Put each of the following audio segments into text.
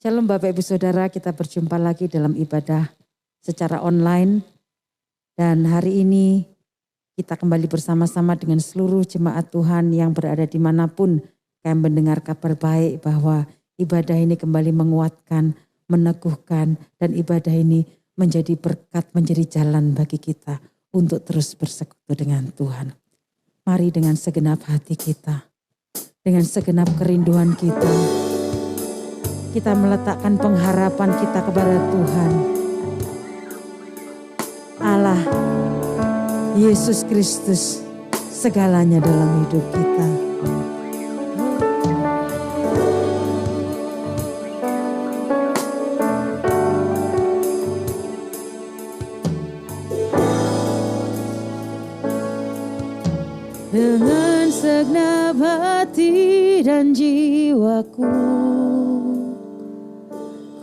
Shalom Bapak Ibu Saudara, kita berjumpa lagi dalam ibadah secara online. Dan hari ini kita kembali bersama-sama dengan seluruh jemaat Tuhan yang berada dimanapun kami mendengar kabar baik bahwa ibadah ini kembali menguatkan, meneguhkan, dan ibadah ini menjadi berkat, menjadi jalan bagi kita untuk terus bersekutu dengan Tuhan. Mari dengan segenap hati kita, dengan segenap kerinduan kita meletakkan pengharapan kita kepada Tuhan. Allah, Yesus Kristus, segalanya dalam hidup kita. Dengan segenap hati dan jiwaku,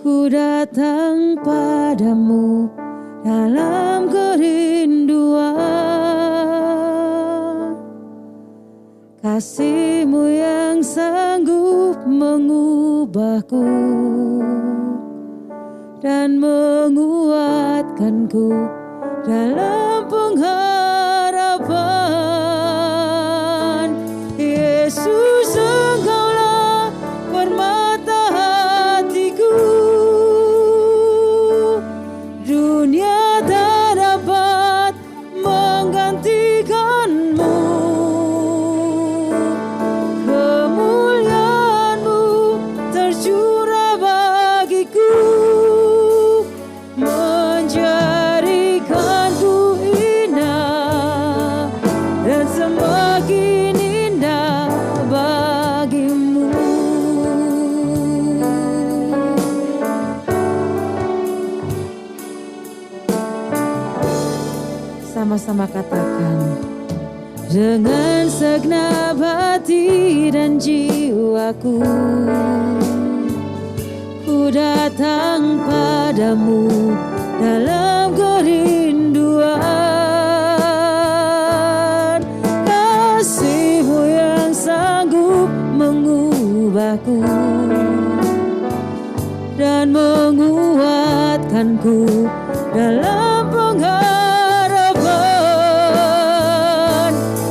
ku datang padamu dalam kerinduan. Kasih-Mu yang sanggup mengubahku dan menguatkanku dalam pengharapan. Yesus, Engkaulah permata hatiku. Dunia tak dapat menggantikan-Mu. Kemuliaan-Mu tercurah bagiku, menjadikanku indah dan semakin indah bagimu. Sama-sama katakan, dengan segenap hati dan jiwaku, ku datang padamu dalam kerinduan. Kasih-Mu yang sanggup mengubahku dan menguatkanku dalam pengharapan.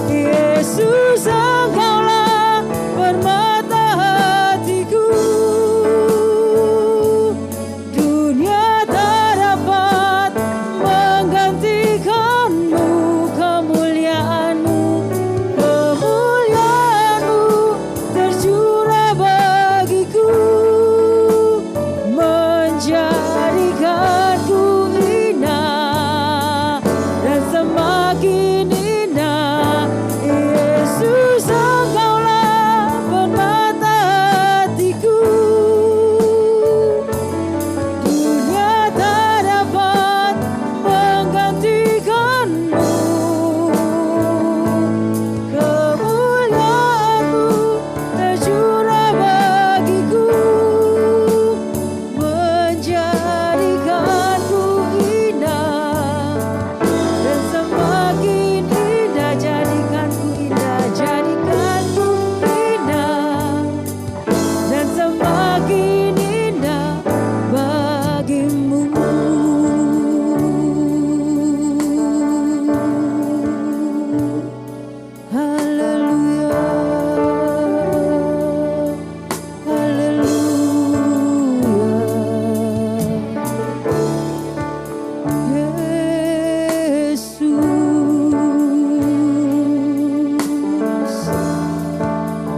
Yesus, Engkaulah permata hatiku. Dunia tak dapat menggantikan-Mu. Kemuliaan-Mu, kemuliaan-Mu tercurah bagiku, menjadikanku indah dan semakin indah. Yesus, Engkaulah permata hatiku. Dunia tak dapat menggantikan-Mu. Kemuliaan-Mu tercurah bagiku, menjadikanku indah dan semakin indah. Jadikanku indah, jadikanku indah dan semakin indah bagimu. Haleluya, haleluya. Yesus,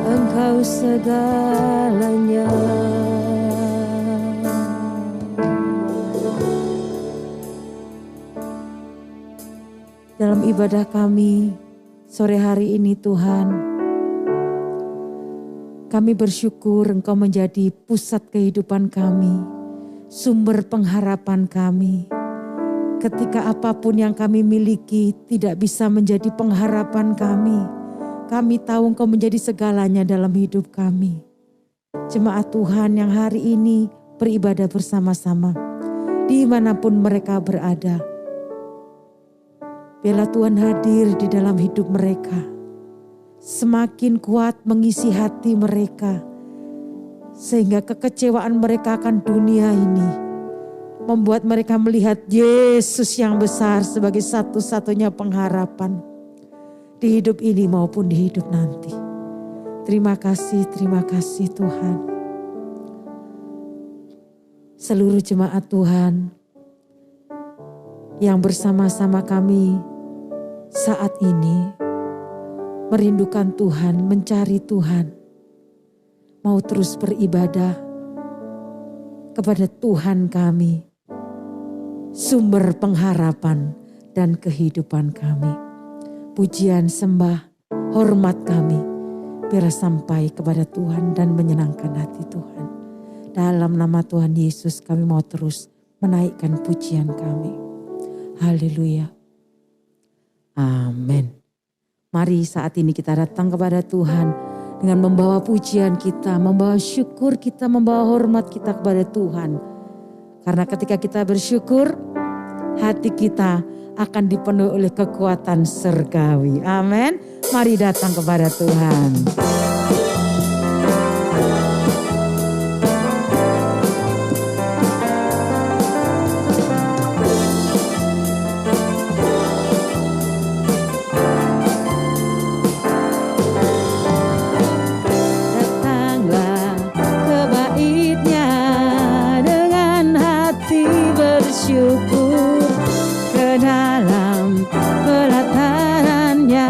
Engkau segalanya. Dalam ibadah kami sore hari ini Tuhan, kami bersyukur Engkau menjadi pusat kehidupan kami, sumber pengharapan kami. Ketika apapun yang kami miliki tidak bisa menjadi pengharapan kami tahu Engkau menjadi segalanya dalam hidup kami. Jemaat Tuhan yang hari ini beribadah bersama-sama, dimanapun mereka berada, biarlah Tuhan hadir di dalam hidup mereka, semakin kuat mengisi hati mereka, Sehingga kekecewaan mereka akan dunia ini membuat mereka melihat Yesus yang besar sebagai satu-satunya pengharapan di hidup ini maupun di hidup nanti. Terima kasih Tuhan. Seluruh jemaat Tuhan yang bersama-sama kami saat ini merindukan Tuhan, mencari Tuhan, mau terus beribadah kepada Tuhan kami, sumber pengharapan dan kehidupan kami. Pujian, sembah, hormat kami biar sampai kepada Tuhan dan menyenangkan hati Tuhan. Dalam nama Tuhan Yesus kami mau terus menaikkan pujian kami. Haleluya. Amin. Mari saat ini kita datang kepada Tuhan dengan membawa pujian kita, membawa syukur kita, membawa hormat kita kepada Tuhan. Karena ketika kita bersyukur, hati kita akan dipenuhi oleh kekuatan surgawi. Amin. Mari datang kepada Tuhan. Syukur ke dalam pelatarannya,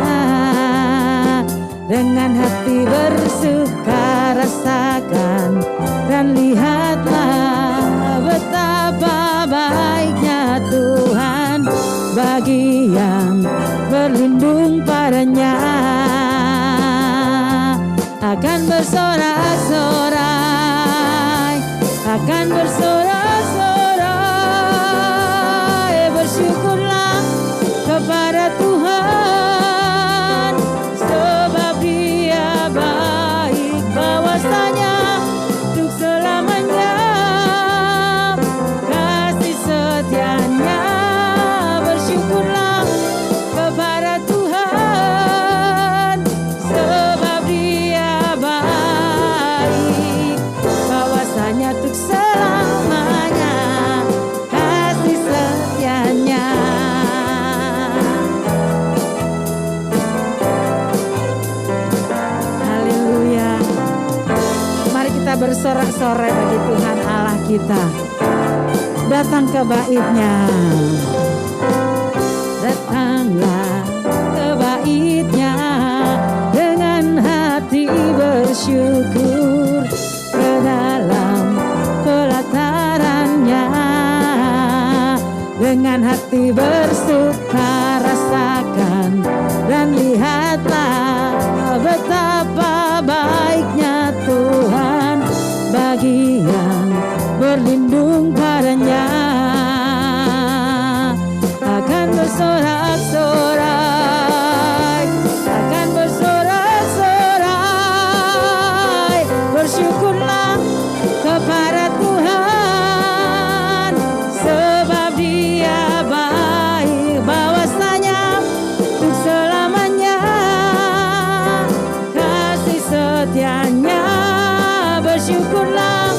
dengan hati bersuka rasakan dan lihatlah betapa baiknya Tuhan bagi yang berlindung padanya. Akan bersorak-sorai, akan bersorak-sorai, bersyukurlah kepada Tuhan, sebab Dia baik, bahwasanya untuk selamanya kasih setianya. Bersyukurlah kepada Tuhan, sebab Dia baik, bahwasanya untuk selamanya kasih setianya. Haleluya. Mari kita bersorak-sorai bagi Tuhan Allah kita. Datang ke bait-Nya. Datanglah ke bait-Nya dengan hati bersyukur ke dalam pelatarannya, dengan hati bersuka rasakan dan lihatlah betapa baiknya Tuhan bagi yang berlindung padanya. Akan bersorak-sorai, akan bersorak-sorai, bersyukurlah kepada Tuhan, sebab Dia baik, bahwasanya untuk selamanya kasih setianya. Bersyukurlah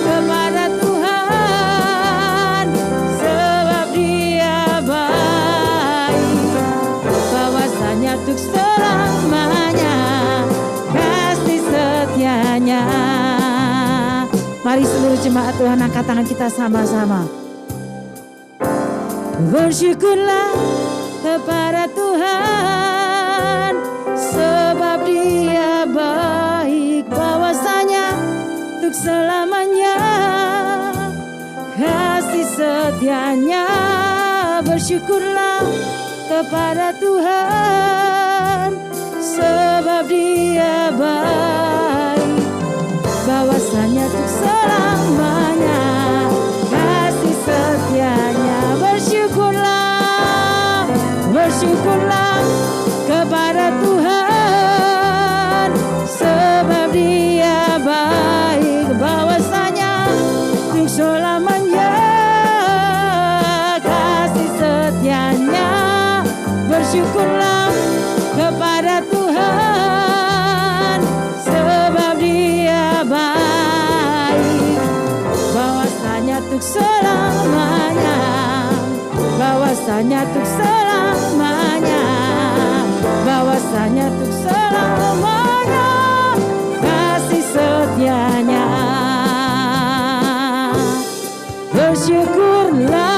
kepada Tuhan, sebab Dia baik, bahwasanya untuk selamanya kasih setianya. Mari seluruh jemaat Tuhan angkat tangan kita sama-sama. Bersyukurlah kepada Tuhan, sebab Dia baik, bahwasanya untuk selamanya kasih setianya. Bersyukurlah kepada Tuhan, sebab Dia baik, bahwasanya untuk selamanya kasih setianya. Bersyukurlah, bersyukurlah kepada Tuhan, sebab Dia baik, bahwasanya untuk selamanya kasih setianya. Bersyukurlah kepada Tuhan, bahwasanya untuk selamanya, bahwasanya untuk selamanya kasih setianya. Bersyukurlah.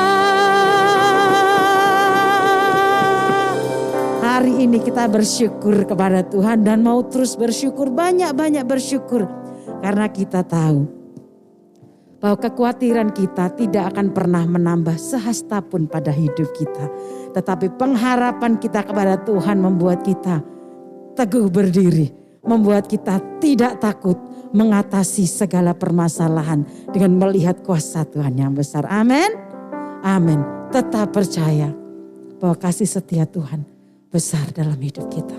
Hari ini kita bersyukur kepada Tuhan dan mau terus bersyukur, banyak-banyak bersyukur. Karena kita tahu bahwa kekhawatiran kita tidak akan pernah menambah sehasta pun pada hidup kita. Tetapi pengharapan kita kepada Tuhan membuat kita teguh berdiri. Membuat kita tidak takut mengatasi segala permasalahan dengan melihat kuasa Tuhan yang besar. Amin. Amin. Tetap percaya bahwa kasih setia Tuhan besar dalam hidup kita.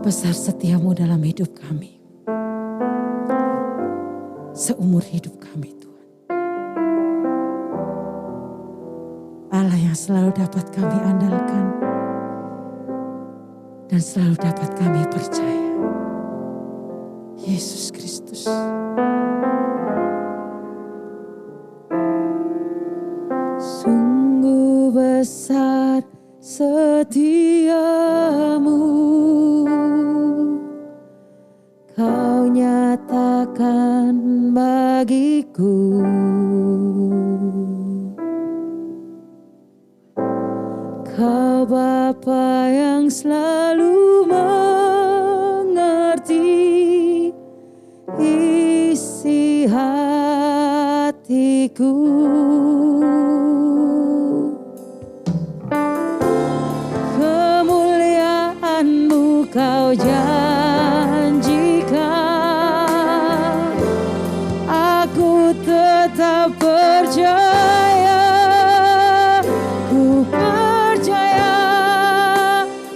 Besar setiamu dalam hidup kami. Seumur hidup kami Tuhan. Allah yang selalu dapat kami andalkan. Dan selalu dapat kami percaya. Yesus Kristus. Sungguh besar setiamu, Kau nyatakan bagiku. Kau Bapa yang selalu mengerti isi hatiku. Kemuliaan-Mu Kau janjikan, aku tetap percaya, ku percaya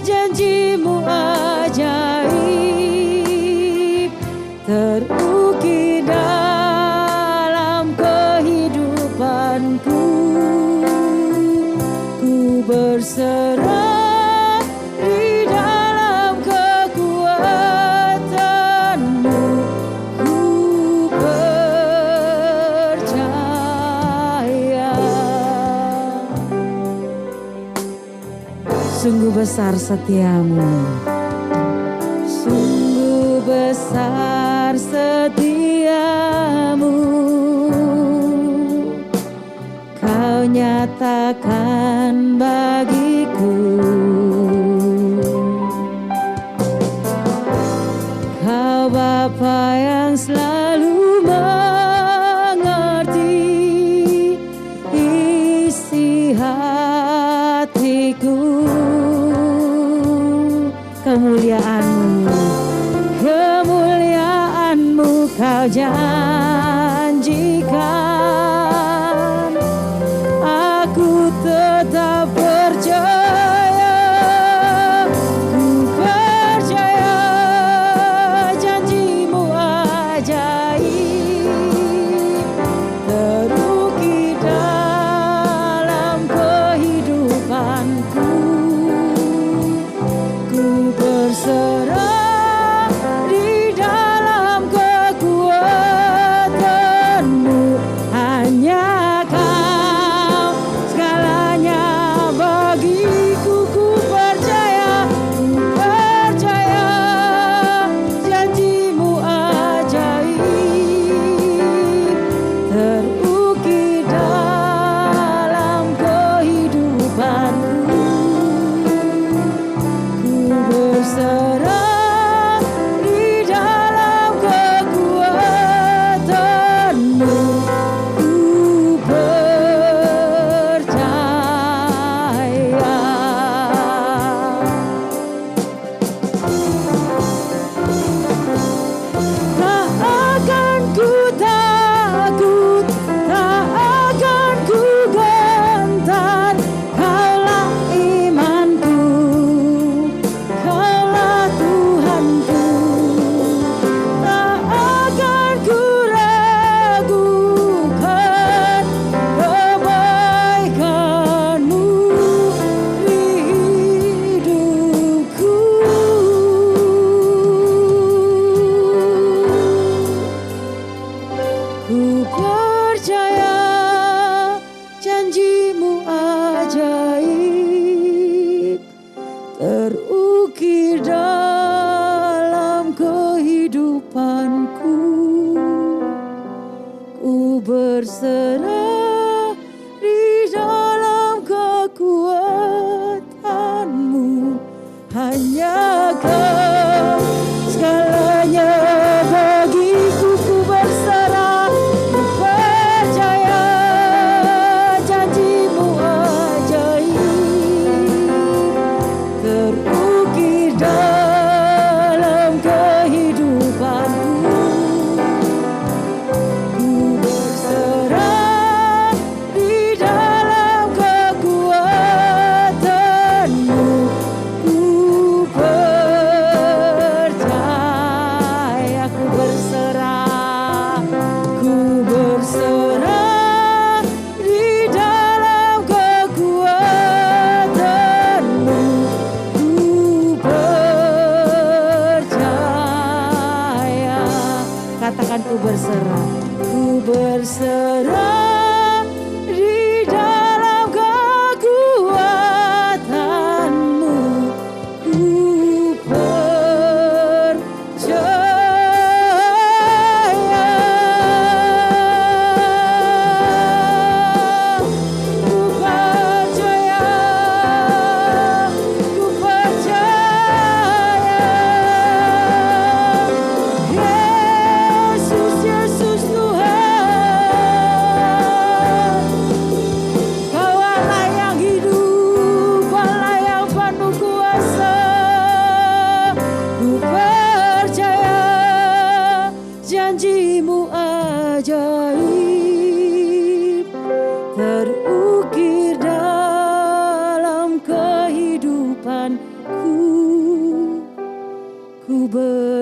janji-Mu ajaib terukir dalam kehidupanku. Ku berserah di dalam kekuatan-Mu, ku percaya. Sungguh besar setiamu, sungguh besar setiamu, Kau nyatakan bagiku. Kau Bapa yang selalu mengerti isi hatiku. Kemuliaan-Mu, kemuliaan-Mu Kau janjikan, aku tetap percaya, ku percaya janji-Mu ajaib terukir dalam kehidupanku. Ku berserah di dalam kekuatan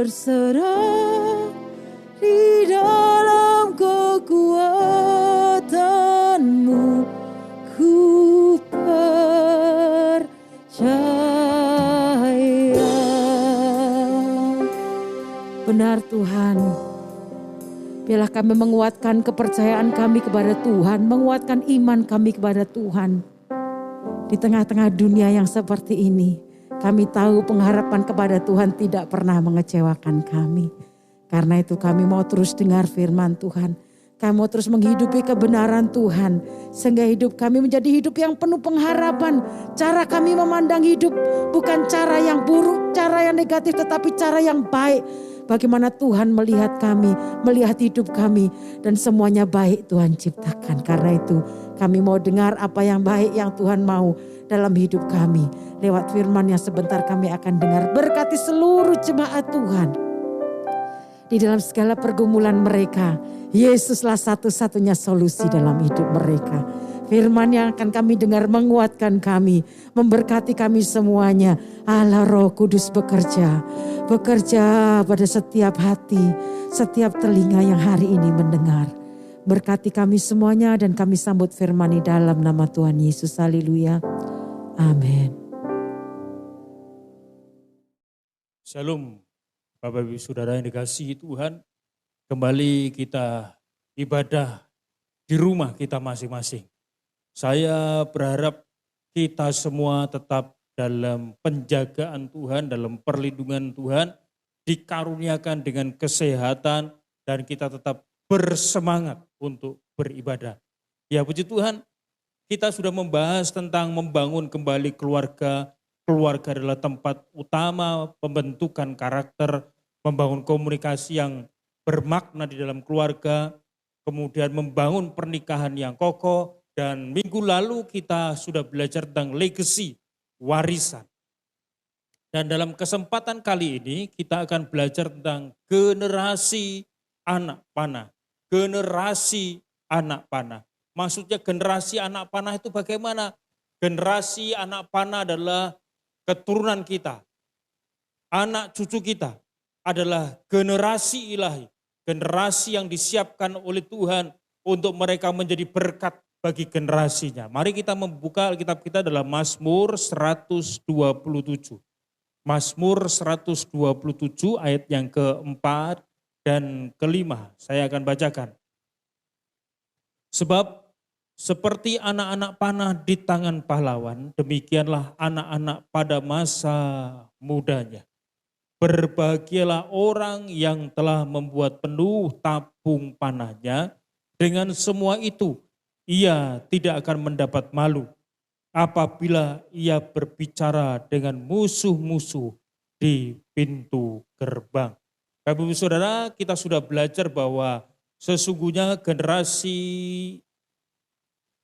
berserah di dalam kekuatan-Mu, ku percaya. Benar Tuhan, biarlah kami menguatkan kepercayaan kami kepada Tuhan, menguatkan iman kami kepada Tuhan. Di tengah-tengah dunia yang seperti ini, kami tahu pengharapan kepada Tuhan tidak pernah mengecewakan kami. Karena itu kami mau terus dengar firman Tuhan. Kami mau terus menghidupi kebenaran Tuhan. Sehingga hidup kami menjadi hidup yang penuh pengharapan. Cara kami memandang hidup bukan cara yang buruk, cara yang negatif, tetapi cara yang baik. Bagaimana Tuhan melihat kami, melihat hidup kami. Dan semuanya baik Tuhan ciptakan. Karena itu kami mau dengar apa yang baik yang Tuhan mau dalam hidup kami. Lewat firman yang sebentar kami akan dengar. Berkati seluruh jemaat Tuhan. Di dalam segala pergumulan mereka, Yesuslah satu-satunya solusi dalam hidup mereka. Firman yang akan kami dengar menguatkan kami, memberkati kami semuanya. Allah Roh Kudus bekerja pada setiap hati, setiap telinga yang hari ini mendengar. Berkati kami semuanya dan kami sambut firman ini dalam nama Tuhan Yesus. Haleluya. Amin. Shalom, Bapak Ibu Saudara yang dikasihi Tuhan. Kembali kita ibadah di rumah kita masing-masing. Saya berharap kita semua tetap dalam penjagaan Tuhan, dalam perlindungan Tuhan, dikaruniakan dengan kesehatan dan kita tetap bersemangat untuk beribadah. Ya puji Tuhan, kita sudah membahas tentang membangun kembali keluarga. Keluarga adalah tempat utama pembentukan karakter, membangun komunikasi yang bermakna di dalam keluarga, kemudian membangun pernikahan yang kokoh. Dan minggu lalu kita sudah belajar tentang legacy, warisan. Dan dalam kesempatan kali ini kita akan belajar tentang generasi anak panah. Generasi anak panah. Maksudnya generasi anak panah itu bagaimana? Generasi anak panah adalah keturunan kita. Anak cucu kita adalah generasi ilahi. Generasi yang disiapkan oleh Tuhan untuk mereka menjadi berkat bagi generasinya. Mari kita membuka Alkitab kita dalam Mazmur 127. Mazmur 127 ayat yang keempat dan kelima. Saya akan bacakan. Sebab seperti anak-anak panah di tangan pahlawan, demikianlah anak-anak pada masa mudanya. Berbahagialah orang yang telah membuat penuh tabung panahnya, dengan semua itu ia tidak akan mendapat malu apabila ia berbicara dengan musuh-musuh di pintu gerbang. Bapak Ibu Saudara, kita sudah belajar bahwa sesungguhnya generasi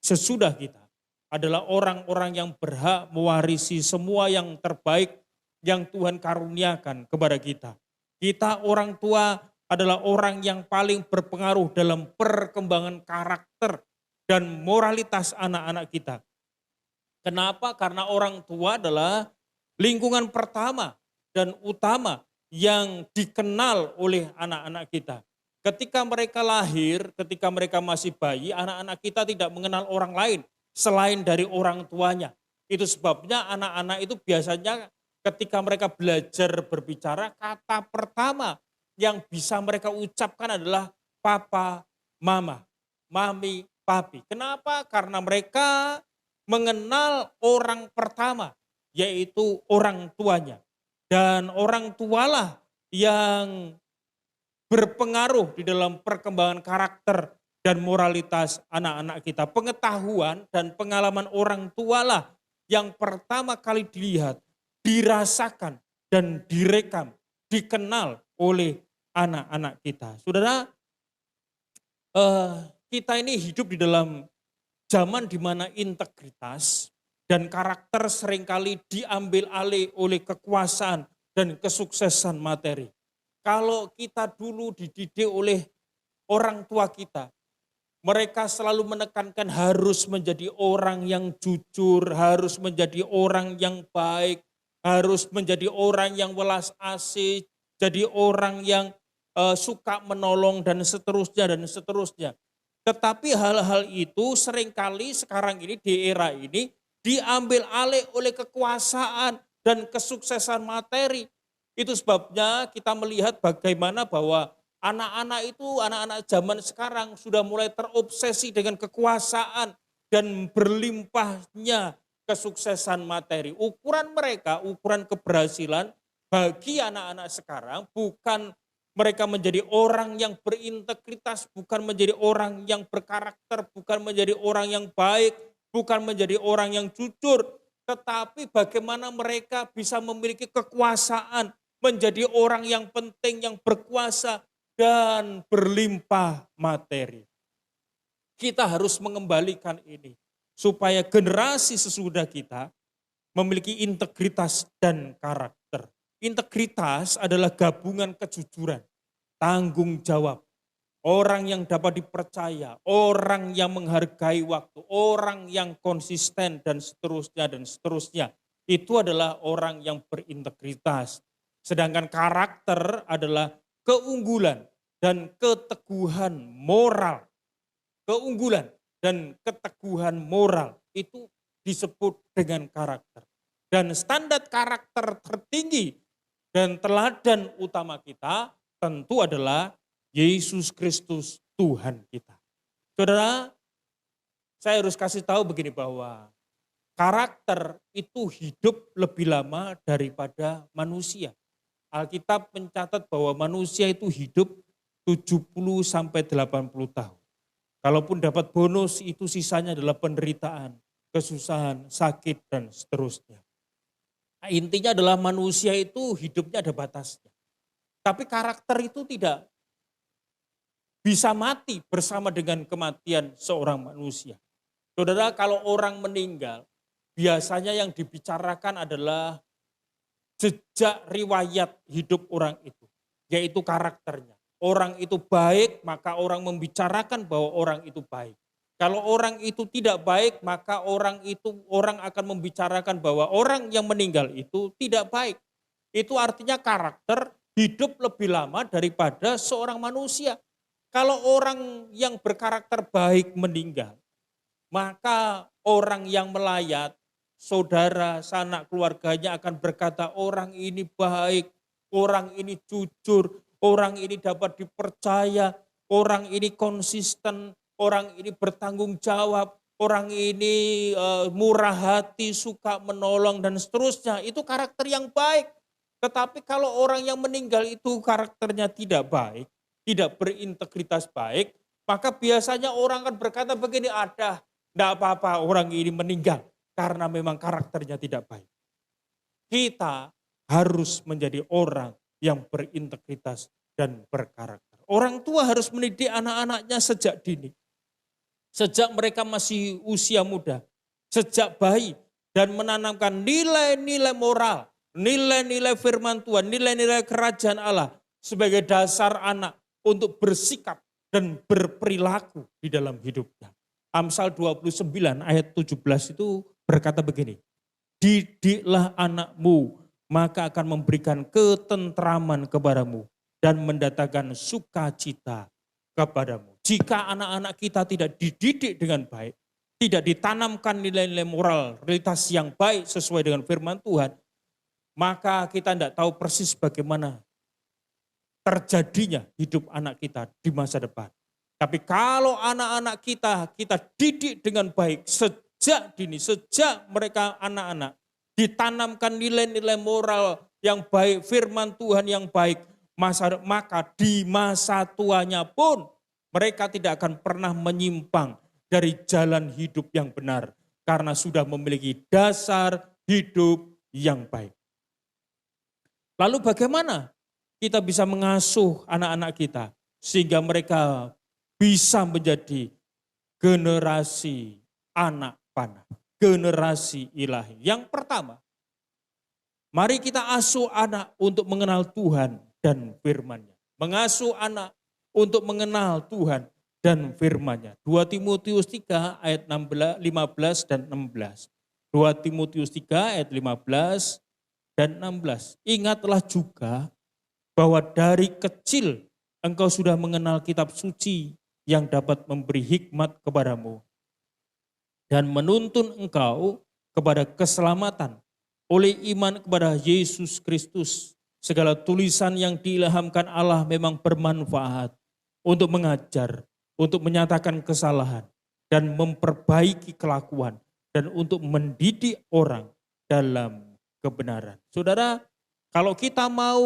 sesudah kita adalah orang-orang yang berhak mewarisi semua yang terbaik yang Tuhan karuniakan kepada kita. Kita orang tua adalah orang yang paling berpengaruh dalam perkembangan karakter dan moralitas anak-anak kita. Kenapa? Karena orang tua adalah lingkungan pertama dan utama yang dikenal oleh anak-anak kita. Ketika mereka lahir, ketika mereka masih bayi, anak-anak kita tidak mengenal orang lain selain dari orang tuanya. Itu sebabnya anak-anak itu biasanya ketika mereka belajar berbicara, kata pertama yang bisa mereka ucapkan adalah papa, mama, mami, papi. Kenapa? Karena mereka mengenal orang pertama, yaitu orang tuanya. Dan orang tualah yang berpengaruh di dalam perkembangan karakter dan moralitas anak-anak kita. Pengetahuan dan pengalaman orang tualah yang pertama kali dilihat, dirasakan, dan direkam, dikenal oleh anak-anak kita. Saudara, kita ini hidup di dalam zaman di mana integritas dan karakter seringkali diambil alih oleh kekuasaan dan kesuksesan materi. Kalau kita dulu dididik oleh orang tua kita, mereka selalu menekankan harus menjadi orang yang jujur, harus menjadi orang yang baik, harus menjadi orang yang welas asih, jadi orang yang suka menolong dan seterusnya dan seterusnya. Tetapi hal-hal itu seringkali sekarang ini di era ini diambil alih oleh kekuasaan dan kesuksesan materi. Itu sebabnya kita melihat bagaimana bahwa anak-anak zaman sekarang sudah mulai terobsesi dengan kekuasaan dan berlimpahnya kesuksesan materi. Ukuran mereka, ukuran keberhasilan bagi anak-anak sekarang bukan mereka menjadi orang yang berintegritas, bukan menjadi orang yang berkarakter, bukan menjadi orang yang baik, bukan menjadi orang yang jujur, tetapi bagaimana mereka bisa memiliki kekuasaan, menjadi orang yang penting, yang berkuasa, dan berlimpah materi. Kita harus mengembalikan ini, supaya generasi sesudah kita memiliki integritas dan karakter. Integritas adalah gabungan kejujuran, tanggung jawab, orang yang dapat dipercaya, orang yang menghargai waktu, orang yang konsisten dan seterusnya dan seterusnya. Itu adalah orang yang berintegritas. Sedangkan karakter adalah keunggulan dan keteguhan moral. Keunggulan dan keteguhan moral itu disebut dengan karakter. Dan standar karakter tertinggi dan teladan utama kita tentu adalah Yesus Kristus Tuhan kita. Saudara, saya harus kasih tahu begini bahwa karakter itu hidup lebih lama daripada manusia. Alkitab mencatat bahwa manusia itu hidup 70 sampai 80 tahun. Kalaupun dapat bonus itu sisanya adalah penderitaan, kesusahan, sakit dan seterusnya. Nah, intinya adalah manusia itu hidupnya ada batasnya. Tapi karakter itu tidak bisa mati bersama dengan kematian seorang manusia. Saudara, kalau orang meninggal, biasanya yang dibicarakan adalah jejak riwayat hidup orang itu, yaitu karakternya. Orang itu baik, maka orang membicarakan bahwa orang itu baik. Kalau orang itu tidak baik, maka orang akan membicarakan bahwa orang yang meninggal itu tidak baik. Itu artinya karakter hidup lebih lama daripada seorang manusia. Kalau orang yang berkarakter baik meninggal, maka orang yang melayat, saudara, sanak keluarganya akan berkata orang ini baik, orang ini jujur, orang ini dapat dipercaya, orang ini konsisten, orang ini bertanggung jawab, orang ini murah hati, suka menolong dan seterusnya. Itu karakter yang baik. Tetapi kalau orang yang meninggal itu karakternya tidak baik, tidak berintegritas baik, maka biasanya orang akan berkata begini, tidak apa-apa orang ini meninggal karena memang karakternya tidak baik. Kita harus menjadi orang yang berintegritas dan berkarakter. Orang tua harus mendidik anak-anaknya sejak dini. Sejak mereka masih usia muda, sejak bayi, dan menanamkan nilai-nilai moral, nilai-nilai firman Tuhan, nilai-nilai kerajaan Allah sebagai dasar anak untuk bersikap dan berperilaku di dalam hidupnya. Amsal 29 ayat 17 itu berkata begini, didiklah anakmu, maka akan memberikan ketentraman kepadamu dan mendatangkan sukacita kepadamu. Jika anak-anak kita tidak dididik dengan baik, tidak ditanamkan nilai-nilai moral, realitas yang baik sesuai dengan firman Tuhan, maka kita tidak tahu persis bagaimana terjadinya hidup anak kita di masa depan. Tapi kalau anak-anak kita didik dengan baik sejak dini, sejak mereka anak-anak, ditanamkan nilai-nilai moral yang baik, firman Tuhan yang baik, maka di masa tuanya pun mereka tidak akan pernah menyimpang dari jalan hidup yang benar karena sudah memiliki dasar hidup yang baik. Lalu bagaimana kita bisa mengasuh anak-anak kita sehingga mereka bisa menjadi generasi anak panah, generasi ilahi. Yang pertama, mari kita asuh anak untuk mengenal Tuhan dan firman-Nya. Mengasuh anak untuk mengenal Tuhan dan firman-Nya. 2 Timotius 3 ayat 15 dan 16. 2 Timotius 3 ayat 15 dan 16. Ingatlah juga bahwa dari kecil engkau sudah mengenal kitab suci yang dapat memberi hikmat kepadamu dan menuntun engkau kepada keselamatan oleh iman kepada Yesus Kristus. Segala tulisan yang diilhamkan Allah memang bermanfaat untuk mengajar, untuk menyatakan kesalahan, dan memperbaiki kelakuan, dan untuk mendidik orang dalam kebenaran. Saudara, kalau kita mau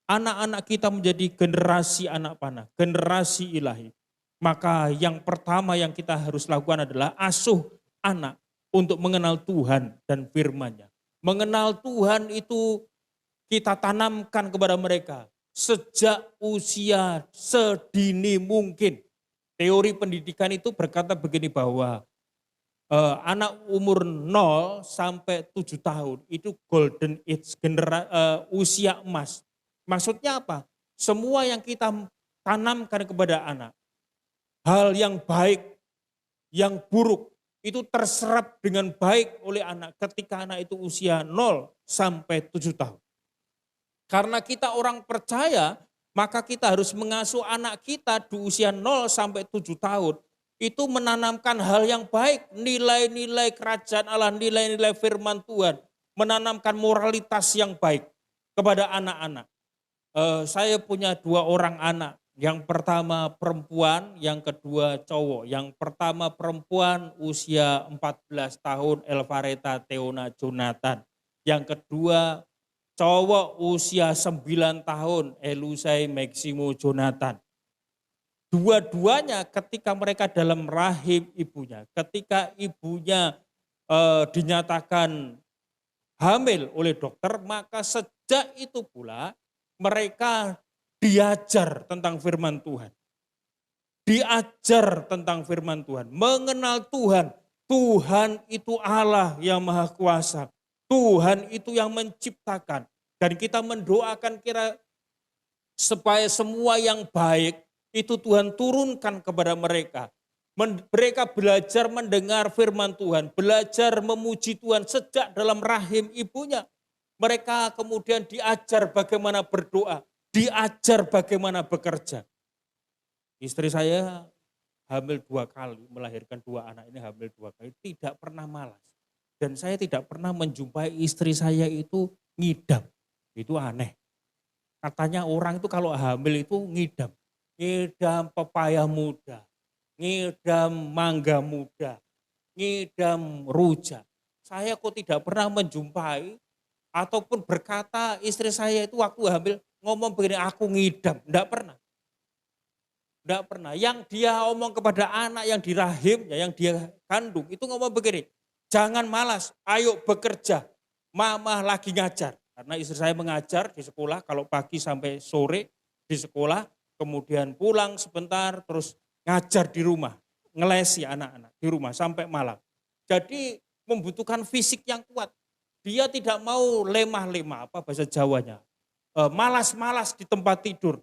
anak-anak kita menjadi generasi anak panah, generasi ilahi, maka yang pertama yang kita harus lakukan adalah asuh anak untuk mengenal Tuhan dan firman-Nya. Mengenal Tuhan itu kita tanamkan kepada mereka sejak usia sedini mungkin. Teori pendidikan itu berkata begini bahwa anak umur 0 sampai 7 tahun itu golden age, usia emas. Maksudnya apa? Semua yang kita tanamkan kepada anak, hal yang baik, yang buruk, itu terserap dengan baik oleh anak ketika anak itu usia 0 sampai 7 tahun. Karena kita orang percaya, maka kita harus mengasuh anak kita di usia 0 sampai 7 tahun. Itu menanamkan hal yang baik, nilai-nilai kerajaan Allah, nilai-nilai firman Tuhan. Menanamkan moralitas yang baik kepada anak-anak. Saya punya 2 orang anak. Yang pertama perempuan, yang kedua cowok. Yang pertama perempuan usia 14 tahun, Elvareta Theona Jonathan. Yang kedua cowok usia 9 tahun, Elusai Maximo Jonathan. Dua-duanya ketika mereka dalam rahim ibunya, ketika ibunya dinyatakan hamil oleh dokter, maka sejak itu pula mereka diajar tentang firman Tuhan. Diajar tentang firman Tuhan, mengenal Tuhan. Tuhan itu Allah yang maha kuasa. Tuhan itu yang menciptakan. Dan kita mendoakan supaya semua yang baik itu Tuhan turunkan kepada mereka. Mereka belajar mendengar firman Tuhan, belajar memuji Tuhan sejak dalam rahim ibunya. Mereka kemudian diajar bagaimana berdoa, diajar bagaimana bekerja. Istri saya hamil 2 kali, melahirkan 2 anak ini hamil 2 kali, tidak pernah malas. Dan saya tidak pernah menjumpai istri saya itu ngidam. Itu aneh. Katanya orang itu kalau hamil itu ngidam. Ngidam pepaya muda, ngidam mangga muda, ngidam rujak. Saya kok tidak pernah menjumpai ataupun berkata istri saya itu waktu hamil ngomong begini, aku ngidam. Enggak pernah. Enggak pernah. Yang dia omong kepada anak yang di rahimnya, yang dia kandung, itu ngomong begini, jangan malas, ayo bekerja. Mama lagi ngajar. Karena istri saya mengajar di sekolah, kalau pagi sampai sore di sekolah, kemudian pulang sebentar, terus ngajar di rumah, ngelesi anak-anak di rumah sampai malam. Jadi membutuhkan fisik yang kuat. Dia tidak mau lemah-lemah, apa bahasa Jawanya, malas-malas di tempat tidur.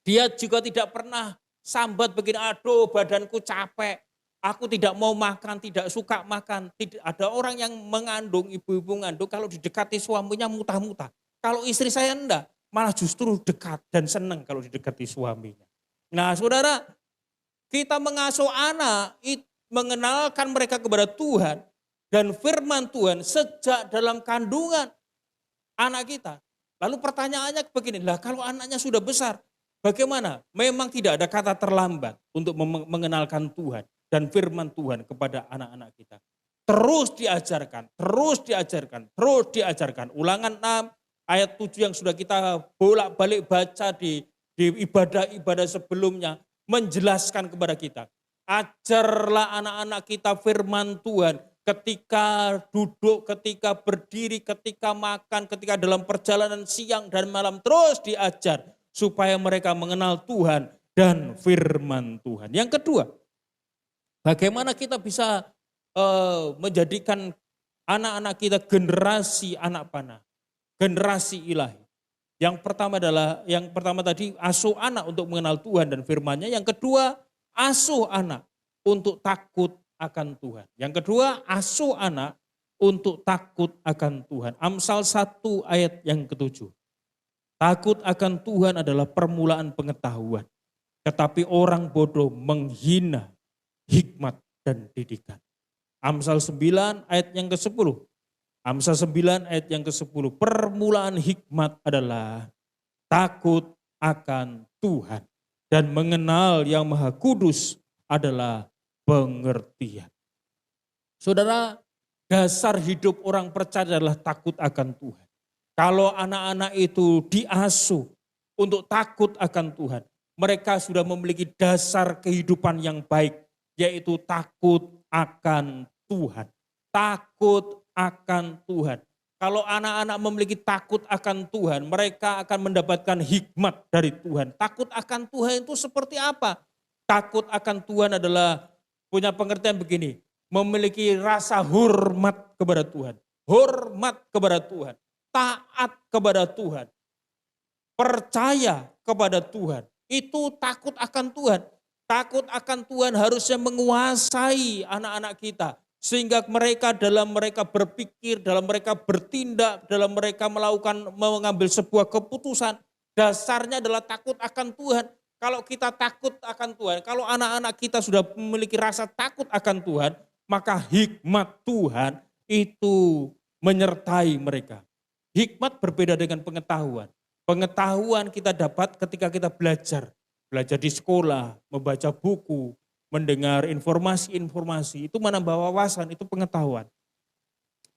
Dia juga tidak pernah sambat begini, aduh badanku capek, aku tidak mau makan, tidak suka makan. Ada orang yang mengandung, ibu-ibu mengandung, kalau didekati suaminya mutah-mutah. Kalau istri saya enggak, malah justru dekat dan senang kalau didekati suaminya. Nah saudara, kita mengasuh anak, mengenalkan mereka kepada Tuhan dan firman Tuhan sejak dalam kandungan anak kita. Lalu pertanyaannya begini, lah kalau anaknya sudah besar, bagaimana? Memang tidak ada kata terlambat untuk mengenalkan Tuhan dan firman Tuhan kepada anak-anak kita. Terus diajarkan, terus diajarkan, terus diajarkan. Ulangan 6 ayat 7 yang sudah kita bolak-balik baca di ibadah-ibadah sebelumnya, menjelaskan kepada kita. Ajarlah anak-anak kita firman Tuhan ketika duduk, ketika berdiri, ketika makan, ketika dalam perjalanan siang dan malam, terus diajar supaya mereka mengenal Tuhan dan firman Tuhan. Yang kedua, bagaimana kita bisa menjadikan anak-anak kita generasi anak panah, generasi ilahi. Yang pertama tadi asuh anak untuk mengenal Tuhan dan firman-Nya. Yang kedua, asuh anak untuk takut akan Tuhan. Yang kedua, asuh anak untuk takut akan Tuhan. Amsal 1 ayat yang ke-7. Takut akan Tuhan adalah permulaan pengetahuan. Tetapi orang bodoh menghina hikmat dan didikan. Amsal 9 ayat yang ke-10. Amsal 9 ayat yang ke-10. Permulaan hikmat adalah takut akan Tuhan. Dan mengenal yang Maha Kudus adalah pengertian. Saudara, dasar hidup orang percaya adalah takut akan Tuhan. Kalau anak-anak itu diasuh untuk takut akan Tuhan, mereka sudah memiliki dasar kehidupan yang baik, yaitu takut akan Tuhan. Takut akan Tuhan. Kalau anak-anak memiliki takut akan Tuhan, mereka akan mendapatkan hikmat dari Tuhan. Takut akan Tuhan itu seperti apa? Takut akan Tuhan adalah punya pengertian begini, memiliki rasa hormat kepada Tuhan. Hormat kepada Tuhan. Taat kepada Tuhan, percaya kepada Tuhan, itu takut akan Tuhan. Takut akan Tuhan harusnya menguasai anak-anak kita, sehingga dalam mereka berpikir, dalam mereka bertindak, dalam mereka mengambil sebuah keputusan, dasarnya adalah takut akan Tuhan. Kalau kita takut akan Tuhan, kalau anak-anak kita sudah memiliki rasa takut akan Tuhan, maka hikmat Tuhan itu menyertai mereka. Hikmat berbeda dengan pengetahuan. Pengetahuan kita dapat ketika kita belajar. Belajar di sekolah, membaca buku, mendengar informasi-informasi. Itu menambah wawasan, itu pengetahuan.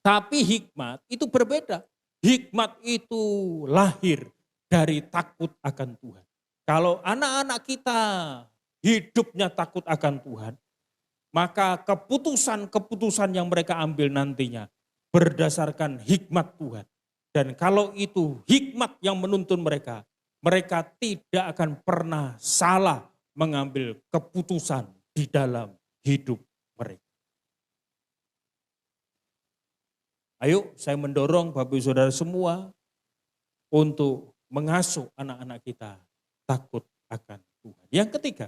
Tapi hikmat itu berbeda. Hikmat itu lahir dari takut akan Tuhan. Kalau anak-anak kita hidupnya takut akan Tuhan, maka keputusan-keputusan yang mereka ambil nantinya berdasarkan hikmat Tuhan. Dan kalau itu hikmat yang menuntun mereka, mereka tidak akan pernah salah mengambil keputusan di dalam hidup mereka. Ayo saya mendorong Bapak Ibu Saudara semua untuk mengasuh anak-anak kita takut akan Tuhan. Yang ketiga,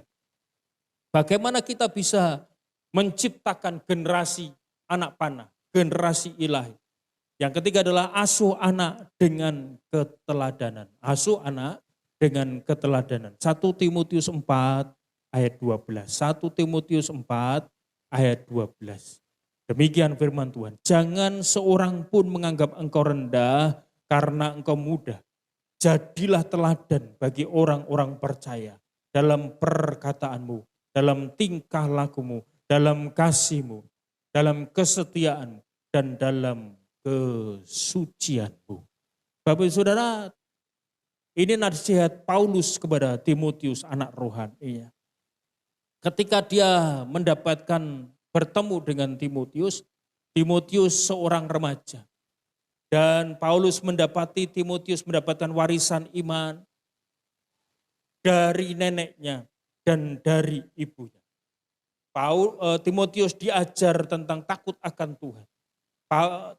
bagaimana kita bisa menciptakan generasi anak panah, generasi ilahi. Yang ketiga adalah asuh anak dengan keteladanan. Asuh anak dengan keteladanan. 1 Timotius 4 ayat 12. 1 Timotius 4 ayat 12. Demikian firman Tuhan. Jangan seorang pun menganggap engkau rendah karena engkau muda. Jadilah teladan bagi orang-orang percaya dalam perkataanmu, dalam tingkah lakumu, dalam kasihmu, dalam kesetiaanmu, dan dalam kesucianmu. Bapak Ibu Saudara, ini nasihat Paulus kepada Timotius anak rohani. Ketika dia bertemu dengan Timotius, Timotius seorang remaja. Dan Paulus Timotius mendapatkan warisan iman dari neneknya dan dari ibunya. Timotius diajar tentang takut akan Tuhan.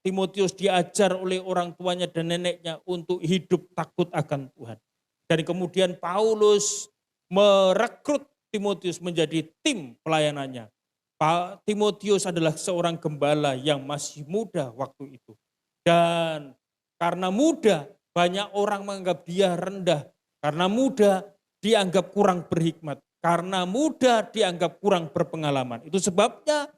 Timotius diajar oleh orang tuanya dan neneknya untuk hidup takut akan Tuhan. Dan kemudian Paulus merekrut Timotius menjadi tim pelayanannya. Timotius adalah seorang gembala yang masih muda waktu itu. Dan karena muda, banyak orang menganggap dia rendah. Karena muda, dianggap kurang berhikmat. Karena muda, dianggap kurang berpengalaman. Itu sebabnya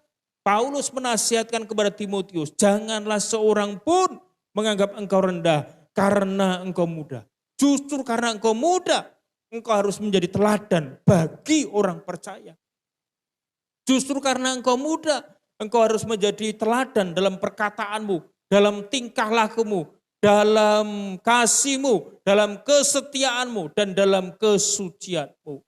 Paulus menasihatkan kepada Timotius, janganlah seorang pun menganggap engkau rendah karena engkau muda. Justru karena engkau muda, engkau harus menjadi teladan bagi orang percaya. Justru karena engkau muda, engkau harus menjadi teladan dalam perkataanmu, dalam tingkah lakumu, dalam kasihmu, dalam kesetiaanmu, dan dalam kesucianmu.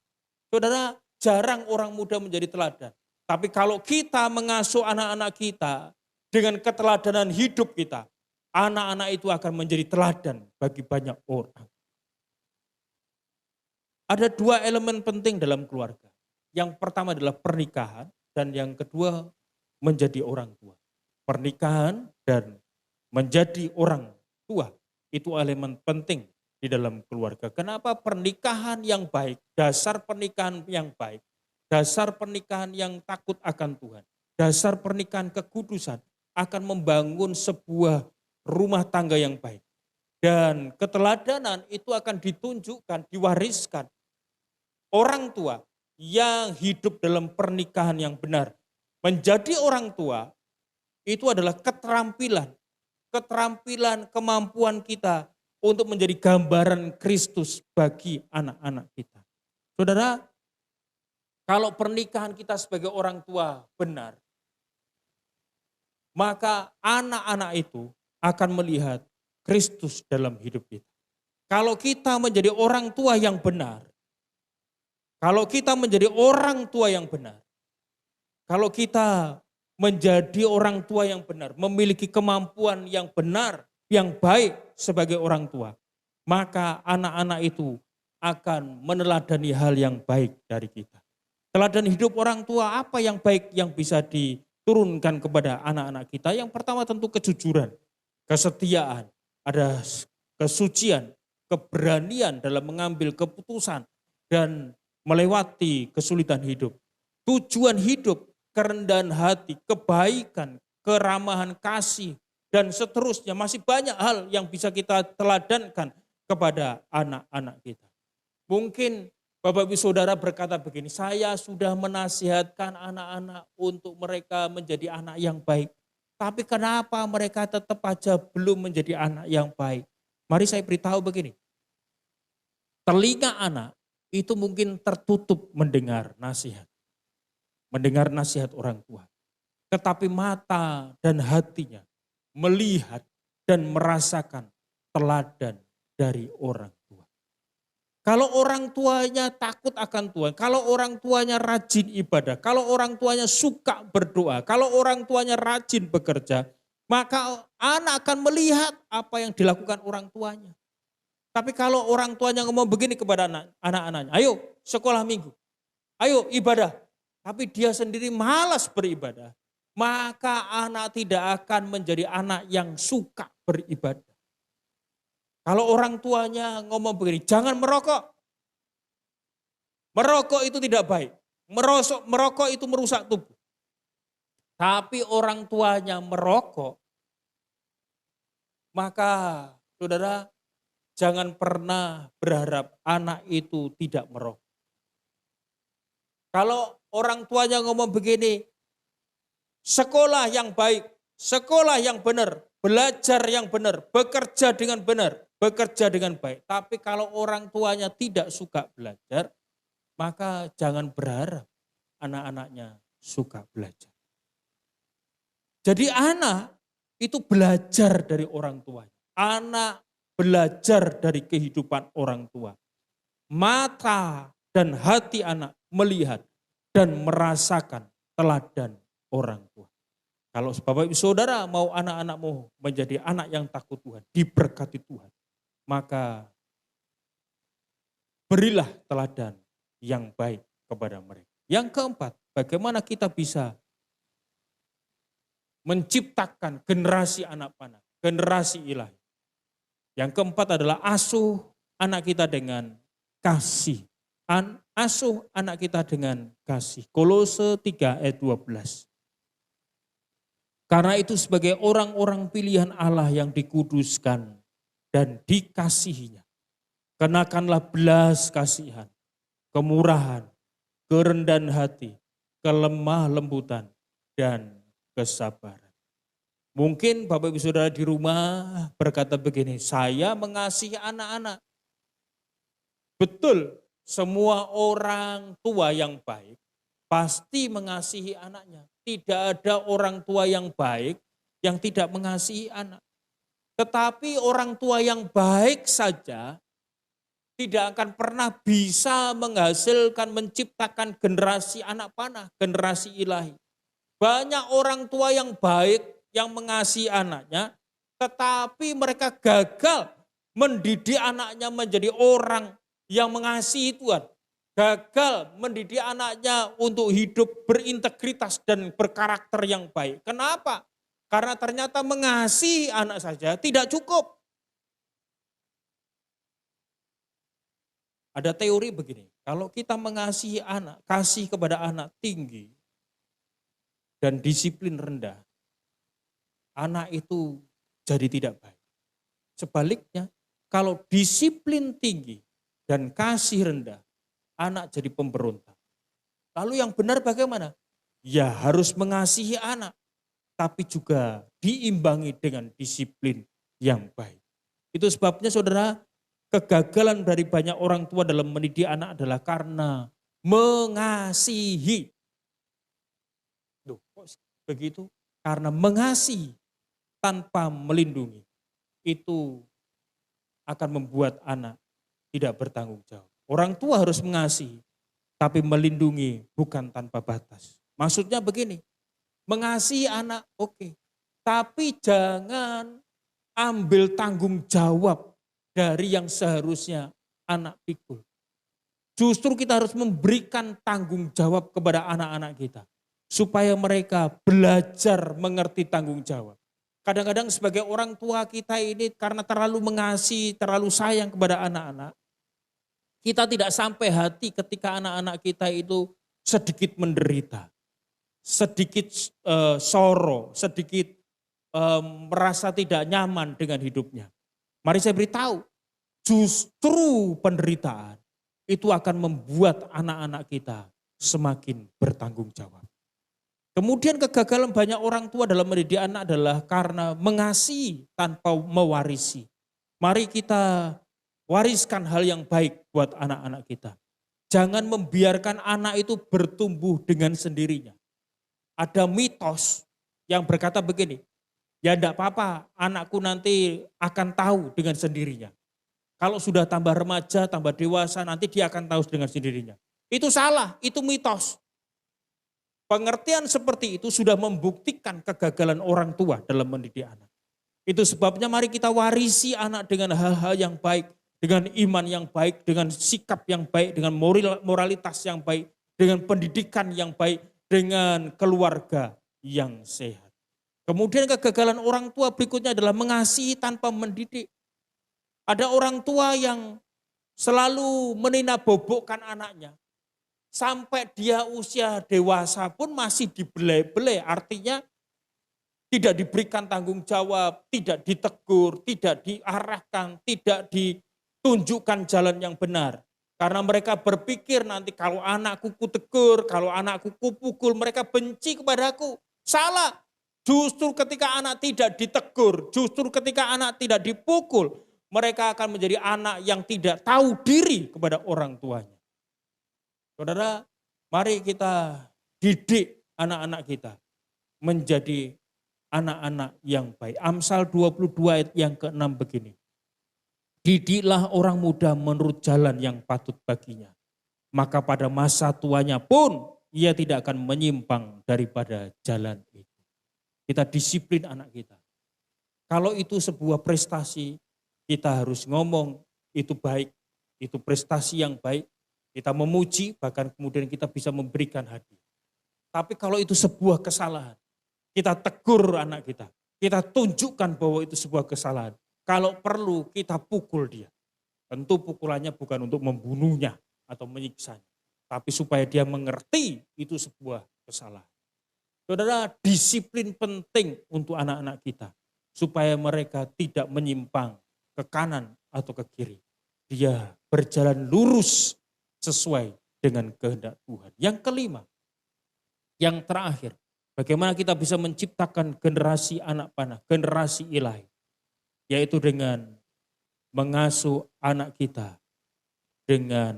Saudara, jarang orang muda menjadi teladan. Tapi kalau kita mengasuh anak-anak kita dengan keteladanan hidup kita, anak-anak itu akan menjadi teladan bagi banyak orang. Ada dua elemen penting dalam keluarga. Yang pertama adalah pernikahan dan yang kedua menjadi orang tua. Pernikahan dan menjadi orang tua itu elemen penting di dalam keluarga. Kenapa? Pernikahan yang baik, dasar pernikahan yang baik, dasar pernikahan yang takut akan Tuhan, dasar pernikahan kekudusan akan membangun sebuah rumah tangga yang baik. Dan keteladanan itu akan ditunjukkan, diwariskan orang tua yang hidup dalam pernikahan yang benar. Menjadi orang tua itu adalah keterampilan, kemampuan kita untuk menjadi gambaran Kristus bagi anak-anak kita. Saudara, kalau pernikahan kita sebagai orang tua benar, maka anak-anak itu akan melihat Kristus dalam hidup kita. Kalau kita menjadi orang tua yang benar, kalau kita menjadi orang tua yang benar, kalau kita menjadi orang tua yang benar, memiliki kemampuan yang benar, yang baik sebagai orang tua, maka anak-anak itu akan meneladani hal yang baik dari kita. Teladan hidup orang tua, apa yang baik yang bisa diturunkan kepada anak-anak kita? Yang pertama tentu kejujuran, kesetiaan, ada kesucian, keberanian dalam mengambil keputusan dan melewati kesulitan hidup. Tujuan hidup, kerendahan hati, kebaikan, keramahan kasih, dan seterusnya. Masih banyak hal yang bisa kita teladankan kepada anak-anak kita. Mungkin Bapak Ibu Saudara berkata begini, saya sudah menasihatkan anak-anak untuk mereka menjadi anak yang baik. Tapi kenapa mereka tetap aja belum menjadi anak yang baik? Mari saya beritahu begini. Telinga anak itu mungkin tertutup mendengar nasihat. Mendengar nasihat orang tua. Tetapi mata dan hatinya melihat dan merasakan teladan dari orang tua. Kalau orang tuanya takut akan Tuhan, kalau orang tuanya rajin ibadah, kalau orang tuanya suka berdoa, kalau orang tuanya rajin bekerja, maka anak akan melihat apa yang dilakukan orang tuanya. Tapi kalau orang tuanya ngomong begini kepada anak-anaknya, ayo sekolah minggu, ayo ibadah, tapi dia sendiri malas beribadah, maka anak tidak akan menjadi anak yang suka beribadah. Kalau orang tuanya ngomong begini, jangan merokok. Merokok itu tidak baik. Merokok itu merusak tubuh. Tapi orang tuanya merokok, maka saudara jangan pernah berharap anak itu tidak merokok. Kalau orang tuanya ngomong begini, sekolah yang baik, sekolah yang benar, belajar yang benar, bekerja dengan benar, bekerja dengan baik. Tapi kalau orang tuanya tidak suka belajar, maka jangan berharap anak-anaknya suka belajar. Jadi anak itu belajar dari orang tuanya. Anak belajar dari kehidupan orang tua. Mata dan hati anak melihat dan merasakan teladan orang tua. Kalau Bapak Ibu Saudara mau anak-anakmu menjadi anak yang takut Tuhan, diberkati Tuhan, maka berilah teladan yang baik kepada mereka. Yang keempat, bagaimana kita bisa menciptakan generasi anak panah, generasi ilahi. Yang keempat adalah asuh anak kita dengan kasih. Asuh anak kita dengan kasih. Kolose 3 ayat 12. Karena itu sebagai orang-orang pilihan Allah yang dikuduskan dan dikasihinya, kenakanlah belas kasihan, kemurahan, kerendahan hati, kelemah lembutan, dan kesabaran. Mungkin Bapak Ibu Saudara di rumah berkata begini, saya mengasihi anak-anak. Betul, semua orang tua yang baik pasti mengasihi anaknya. Tidak ada orang tua yang baik yang tidak mengasihi anak. Tetapi orang tua yang baik saja tidak akan pernah bisa menghasilkan, menciptakan generasi anak panah, generasi ilahi. Banyak orang tua yang baik, yang mengasihi anaknya, tetapi mereka gagal mendidik anaknya menjadi orang yang mengasihi Tuhan. Gagal mendidik anaknya untuk hidup berintegritas dan berkarakter yang baik. Kenapa? Karena ternyata mengasihi anak saja tidak cukup. Ada teori begini, kalau kita mengasihi anak, kasih kepada anak tinggi dan disiplin rendah, anak itu jadi tidak baik. Sebaliknya, kalau disiplin tinggi dan kasih rendah, anak jadi pemberontak. Lalu yang benar bagaimana? Ya harus mengasihi anak, tapi juga diimbangi dengan disiplin yang baik. Itu sebabnya saudara, kegagalan dari banyak orang tua dalam mendidik anak adalah karena mengasihi. Loh, kok begitu? Karena mengasihi tanpa melindungi. Itu akan membuat anak tidak bertanggung jawab. Orang tua harus mengasihi, tapi melindungi bukan tanpa batas. Maksudnya begini, mengasihi anak oke, tapi jangan ambil tanggung jawab dari yang seharusnya anak pikul. Justru kita harus memberikan tanggung jawab kepada anak-anak kita, supaya mereka belajar mengerti tanggung jawab. Kadang-kadang sebagai orang tua kita ini karena terlalu mengasihi, terlalu sayang kepada anak-anak, kita tidak sampai hati ketika anak-anak kita itu sedikit menderita, sedikit soro, sedikit merasa tidak nyaman dengan hidupnya. Mari saya beritahu, justru penderitaan itu akan membuat anak-anak kita semakin bertanggung jawab. Kemudian kegagalan banyak orang tua dalam mendidik anak adalah karena mengasihi tanpa mewarisi. Mari kita wariskan hal yang baik buat anak-anak kita. Jangan membiarkan anak itu bertumbuh dengan sendirinya. Ada mitos yang berkata begini, ya enggak apa-apa, anakku nanti akan tahu dengan sendirinya. Kalau sudah tambah remaja, tambah dewasa, nanti dia akan tahu dengan sendirinya. Itu salah, itu mitos. Pengertian seperti itu sudah membuktikan kegagalan orang tua dalam mendidik anak. Itu sebabnya mari kita warisi anak dengan hal-hal yang baik, dengan iman yang baik, dengan sikap yang baik, dengan moralitas yang baik, dengan pendidikan yang baik, dengan keluarga yang sehat. Kemudian kegagalan orang tua berikutnya adalah mengasihi tanpa mendidik. Ada orang tua yang selalu menina-bobokkan anaknya. Sampai dia usia dewasa pun masih dibelai-belai, artinya tidak diberikan tanggung jawab, tidak ditegur, tidak diarahkan, tidak ditunjukkan jalan yang benar. Karena mereka berpikir nanti kalau anakku kutegur, kalau anakku kupukul, mereka benci kepadaku. Salah, justru ketika anak tidak ditegur, justru ketika anak tidak dipukul, mereka akan menjadi anak yang tidak tahu diri kepada orang tuanya. Saudara, mari kita didik anak-anak kita menjadi anak-anak yang baik. Amsal 22 ayat yang ke-6 begini. Didiklah orang muda menurut jalan yang patut baginya. Maka pada masa tuanya pun ia tidak akan menyimpang daripada jalan itu. Kita disiplin anak kita. Kalau itu sebuah prestasi, kita harus ngomong itu baik, itu prestasi yang baik. Kita memuji, bahkan kemudian kita bisa memberikan hadiah. Tapi kalau itu sebuah kesalahan, kita tegur anak kita. Kita tunjukkan bahwa itu sebuah kesalahan. Kalau perlu kita pukul dia. Tentu pukulannya bukan untuk membunuhnya atau menyiksanya. Tapi supaya dia mengerti itu sebuah kesalahan. Saudara, disiplin penting untuk anak-anak kita. Supaya mereka tidak menyimpang ke kanan atau ke kiri. Dia berjalan lurus sesuai dengan kehendak Tuhan. Yang kelima, yang terakhir, bagaimana kita bisa menciptakan generasi anak panah, generasi ilahi. Yaitu dengan mengasuh anak kita dengan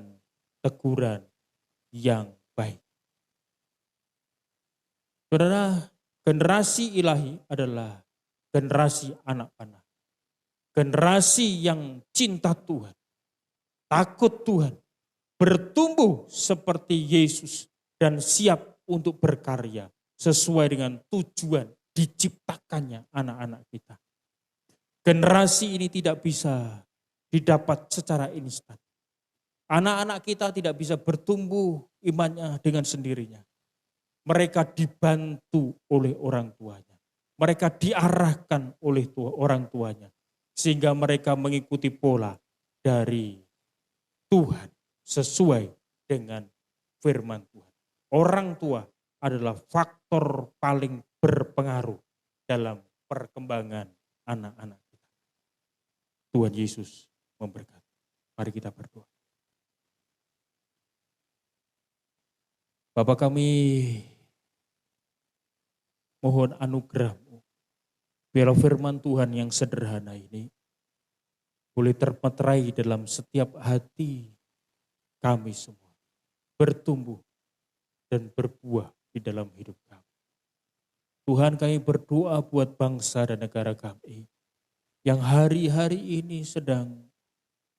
teguran yang baik. Saudara, generasi ilahi adalah generasi anak panah. Generasi yang cinta Tuhan, takut Tuhan, bertumbuh seperti Yesus dan siap untuk berkarya sesuai dengan tujuan diciptakannya anak-anak kita. Generasi ini tidak bisa didapat secara instan. Anak-anak kita tidak bisa bertumbuh imannya dengan sendirinya. Mereka dibantu oleh orang tuanya. Mereka diarahkan oleh orang tuanya. Sehingga mereka mengikuti pola dari Tuhan sesuai dengan firman Tuhan. Orang tua adalah faktor paling berpengaruh dalam perkembangan anak-anak kita. Tuhan Yesus memberkati. Mari kita berdoa. Bapa kami mohon anugerah-Mu. Biarlah firman Tuhan yang sederhana ini boleh termeterai dalam setiap hati kami semua. Bertumbuh dan berbuah di dalam hidup kami. Tuhan, kami berdoa buat bangsa dan negara kami yang hari-hari ini sedang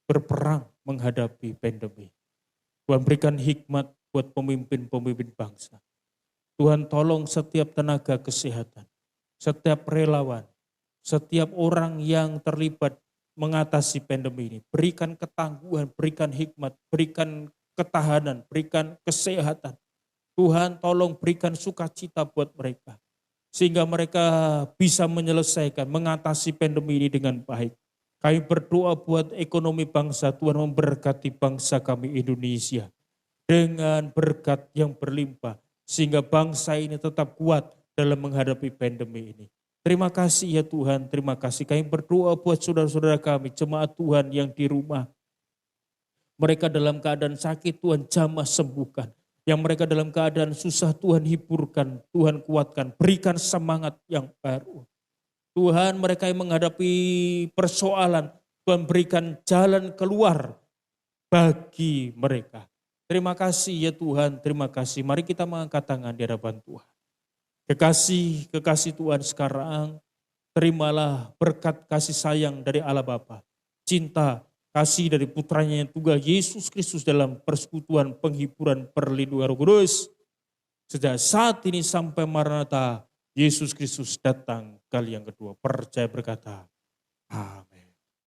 berperang menghadapi pandemi. Tuhan, berikan hikmat buat pemimpin-pemimpin bangsa. Tuhan, tolong setiap tenaga kesehatan, setiap relawan, setiap orang yang terlibat mengatasi pandemi ini. Berikan ketangguhan, berikan hikmat, berikan ketahanan, berikan kesehatan. Tuhan, tolong berikan sukacita buat mereka. Sehingga mereka bisa menyelesaikan, mengatasi pandemi ini dengan baik. Kami berdoa buat ekonomi bangsa, Tuhan memberkati bangsa kami Indonesia. Dengan berkat yang berlimpah. Sehingga bangsa ini tetap kuat dalam menghadapi pandemi ini. Terima kasih ya Tuhan, terima kasih. Kami berdoa buat saudara-saudara kami, jemaat Tuhan yang di rumah. Mereka dalam keadaan sakit, Tuhan jamah sembuhkan. Yang mereka dalam keadaan susah, Tuhan hiburkan, Tuhan kuatkan. Berikan semangat yang baru. Tuhan, mereka yang menghadapi persoalan, Tuhan berikan jalan keluar bagi mereka. Terima kasih ya Tuhan, terima kasih. Mari kita mengangkat tangan di hadapan Tuhan. Kekasih Tuhan sekarang, terimalah berkat kasih sayang dari Allah Bapa, cinta, kasih dari putranya yang tunggal Yesus Kristus dalam persekutuan penghiburan perlindungan Roh Kudus. Sejak saat ini sampai Maranatha, Yesus Kristus datang kali yang kedua. Percaya berkata, amin.